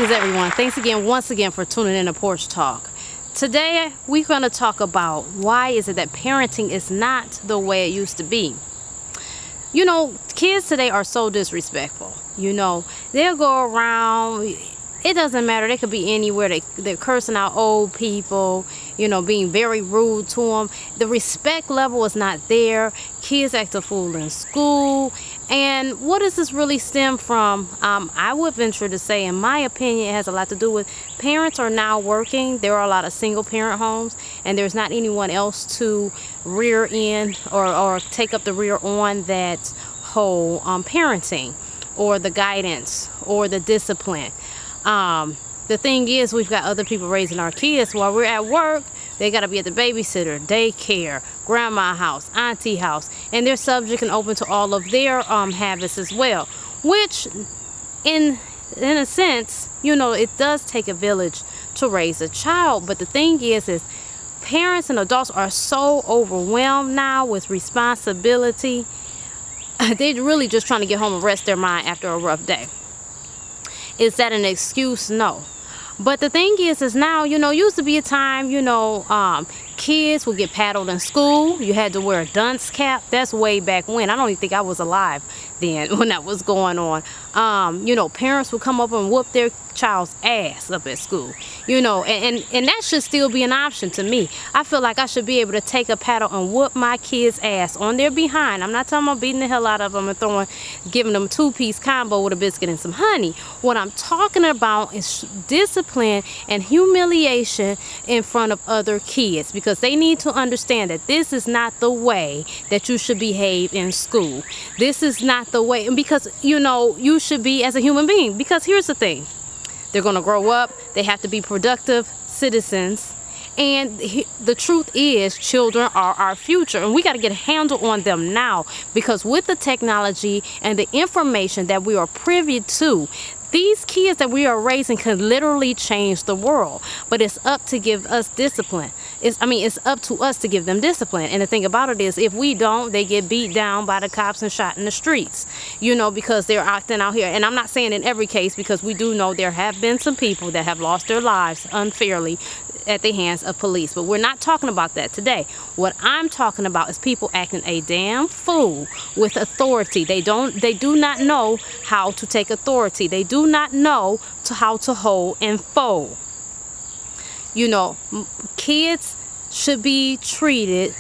Greetings, everyone. Thanks again, once again, for tuning in to Porch Talk. Today, we're going to talk about why is it that parenting is not the way it used to be. You know, kids today are so disrespectful. You know, they'll go around, it doesn't matter, they could be anywhere, they're cursing out old people, you know, being very rude to them. The respect level is not there. Kids act a fool in school. And what does this really stem from? I would venture to say, in my opinion, it has a lot to do with parents are now working. There are a lot of single parent homes, and there's not anyone else to rear in or take up the rear on that whole parenting or the guidance or the discipline. The thing is, we've got other people raising our kids while we're at work. They got to be at the babysitter, daycare, grandma house, auntie house, and they're subject and open to all of their habits as well. Which, in a sense, you know, it does take a village to raise a child. But the thing is parents and adults are so overwhelmed now with responsibility. They're really just trying to get home and rest their mind after a rough day. Is that an excuse? No. But the thing is now, you know, used to be a time, you know, kids would get paddled in school. You had to wear a dunce cap. That's way back when. I don't even think I was alive then when that was going on. You know, parents would come up and whoop their child's ass up at school, you know, and that should still be an option to me. I feel like I should be able to take a paddle and whoop my kid's ass on their behind. I'm not talking about beating the hell out of them and giving them a two-piece combo with a biscuit and some honey. What I'm talking about is discipline and humiliation in front of other kids, because they need to understand that this is not the way that you should behave in school. This is not the way, and because, you know, you should be as a human being. Because here's the thing. They're going to grow up. They have to be productive citizens. And the truth is, children are our future. And we got to get a handle on them now. Because with the technology and the information that we are privy to, these kids that we are raising can literally change the world. But it's up to give us discipline. It's up to us to give them discipline. And the thing about it is, if we don't, they get beat down by the cops and shot in the streets, you know, because they're acting out here. And I'm not saying in every case, because we do know there have been some people that have lost their lives unfairly at the hands of police. But we're not talking about that today. What I'm talking about is people acting a damn fool with authority. They do not know how to take authority. They do not know how to hold and fold. You know, kids should be treated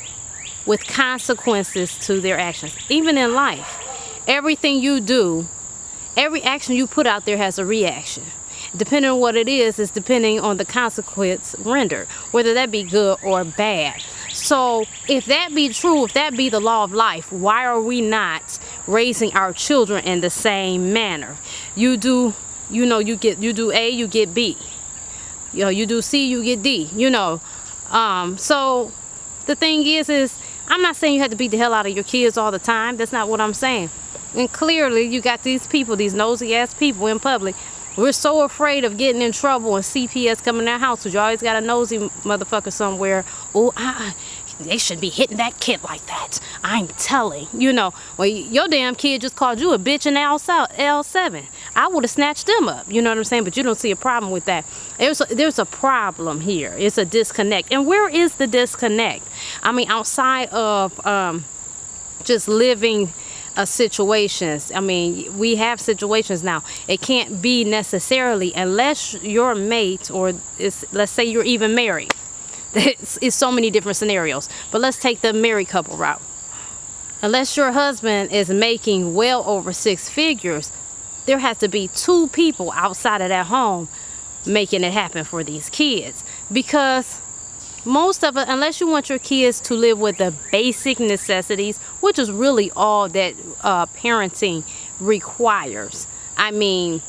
with consequences to their actions. Even in life, everything you do, every action you put out there has a reaction. Depending on what it is depending on the consequence rendered, whether that be good or bad. So if that be true, if that be the law of life, why are we not raising our children in the same manner? You do A, you get B. You know, you do C, you get D, you know. So the thing is I'm not saying you have to beat the hell out of your kids all the time. That's not what I'm saying. And clearly you got these people, these nosy ass people in public. We're so afraid of getting in trouble and CPS coming to our house, because you always got a nosy motherfucker somewhere. Oh, they should be hitting that kid like that. I'm telling. You know, well, your damn kid just called you a bitch in L7. I would have snatched them up. You know what I'm saying? But you don't see a problem with that. There's a problem here. It's a disconnect. And where is the disconnect? I mean, outside of just living situations. I mean, we have situations now. It can't be necessarily, unless your mate, or let's say you're even married. It's so many different scenarios. But let's take the married couple route. Unless your husband is making well over 6 figures, there has to be 2 people outside of that home making it happen for these kids. Because most of it, unless you want your kids to live with the basic necessities, which is really all that parenting requires. I mean,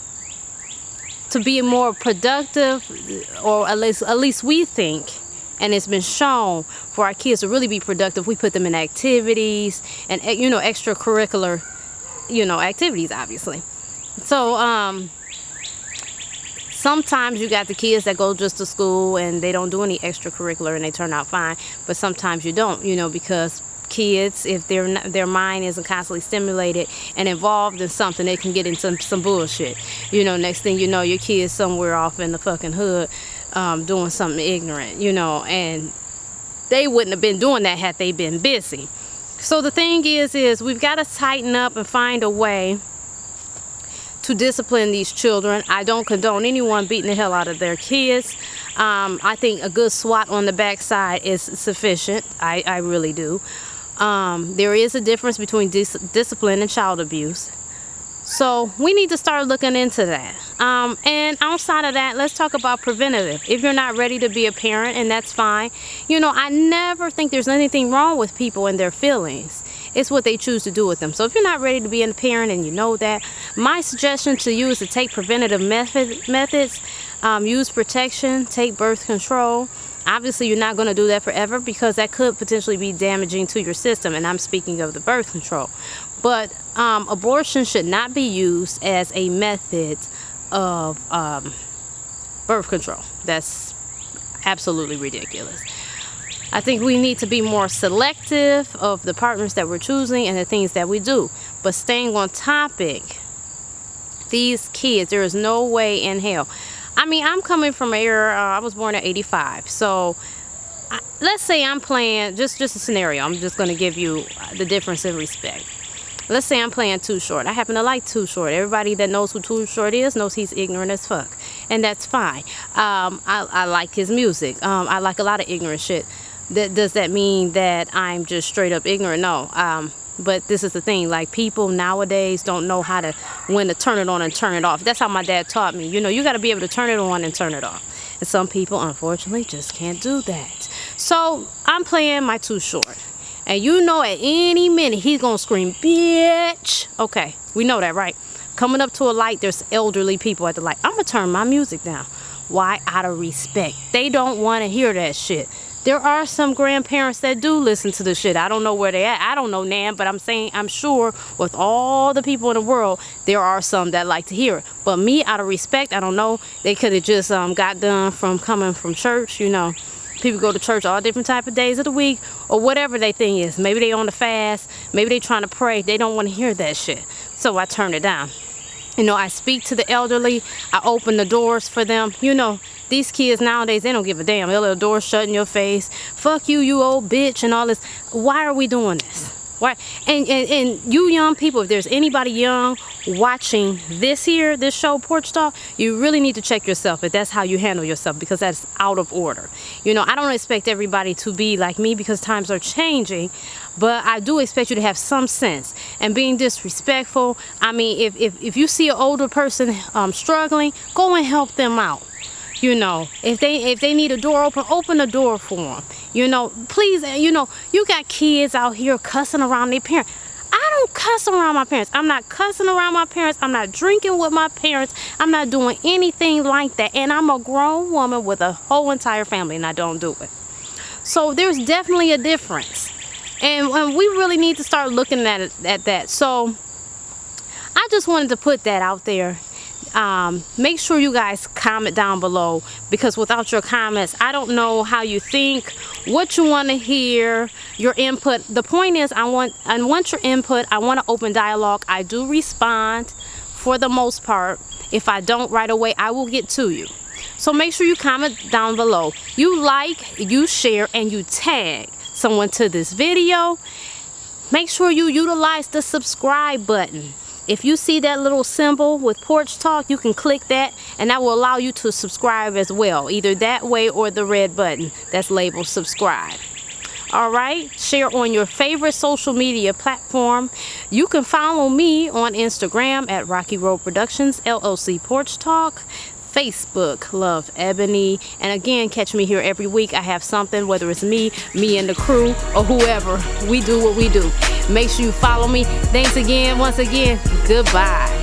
to be more productive, or at least we think, and it's been shown, for our kids to really be productive, we put them in activities and, you know, extracurricular, you know, activities, obviously. So sometimes you got the kids that go just to school and they don't do any extracurricular and they turn out fine, but sometimes you don't, you know, because kids, if their mind isn't constantly stimulated and involved in something, they can get into some bullshit. Next thing you know, your kid's somewhere off in the fucking hood doing something ignorant, and they wouldn't have been doing that had they been busy. So the thing is we've got to tighten up and find a way to discipline these children. I don't condone anyone beating the hell out of their kids. I think a good swat on the backside is sufficient. I really do. There is a difference between discipline and child abuse. So we need to start looking into that. And outside of that, let's talk about preventative. If you're not ready to be a parent, and that's fine. I never think there's anything wrong with people and their feelings. It's what they choose to do with them. So if you're not ready to be a parent and you know that, my suggestion to you is to take preventative methods, use protection, take birth control. Obviously, you're not going to do that forever because that could potentially be damaging to your system, and I'm speaking of the birth control. But abortion should not be used as a method of birth control. That's absolutely ridiculous. I think we need to be more selective of the partners that we're choosing and the things that we do. But staying on topic, these kids, there is no way in hell. I'm coming from an era, I was born in 85. So let's say I'm playing, just a scenario. I'm just going to give you the difference in respect. Let's say I'm playing Too Short. I happen to like Too Short. Everybody that knows who Too Short is knows he's ignorant as fuck. And that's fine. I like his music. I like a lot of ignorant shit. Does that mean that I'm just straight up ignorant? No. But this is the thing, like, people nowadays don't know when to turn it on and turn it off. That's how my dad taught me. You got to be able to turn it on and turn it off. And some people, unfortunately, just can't do that. So I'm playing my Too Short. And at any minute, he's going to scream, bitch. Okay, we know that, right? Coming up to a light, there's elderly people at the light. I'm going to turn my music down. Why? Out of respect. They don't want to hear that shit. There are some grandparents that do listen to the shit. I don't know where they at. I don't know, Nan, but I'm sure with all the people in the world, there are some that like to hear it. But me, out of respect, I don't know. They could have just got done from coming from church, People go to church all different type of days of the week or whatever their thing is. Maybe they on the fast. Maybe they trying to pray. They don't want to hear that shit. So I turn it down. I speak to the elderly. I open the doors for them. These kids nowadays, they don't give a damn. Their little door shut in your face. Fuck you, you old bitch, and all this. Why are we doing this? Why? And you young people, if there's anybody young watching this show, Porch Talk, you really need to check yourself if that's how you handle yourself, because that's out of order. I don't expect everybody to be like me because times are changing, but I do expect you to have some sense. And being disrespectful, if you see an older person struggling, go and help them out. If they need a door open the door for them. Please, you got kids out here cussing around their parents. I don't cuss around my parents. I'm not cussing around my parents. I'm not drinking with my parents. I'm not doing anything like that. And I'm a grown woman with a whole entire family, and I don't do it. So there's definitely a difference. And we really need to start looking at that. So I just wanted to put that out there. Make sure you guys comment down below, because without your comments, I don't know how you think, what you want to hear, your input. The point is, I want your input. I want an open dialogue. I do respond for the most part. If I don't right away, I will get to you. So make sure you comment down below. You like, you share, and you tag someone to this video. Make sure you utilize the subscribe button. If you see that little symbol with Porch Talk, you can click that, and that will allow you to subscribe as well. Either that way or the red button that's labeled subscribe. All right, share on your favorite social media platform. You can follow me on Instagram at Rocky Road Productions, LLC Porch Talk, Facebook, Love Ebony. And again, catch me here every week. I have something, whether it's me and the crew, or whoever. We do what we do. Make sure you follow me. Thanks again, once again. Goodbye.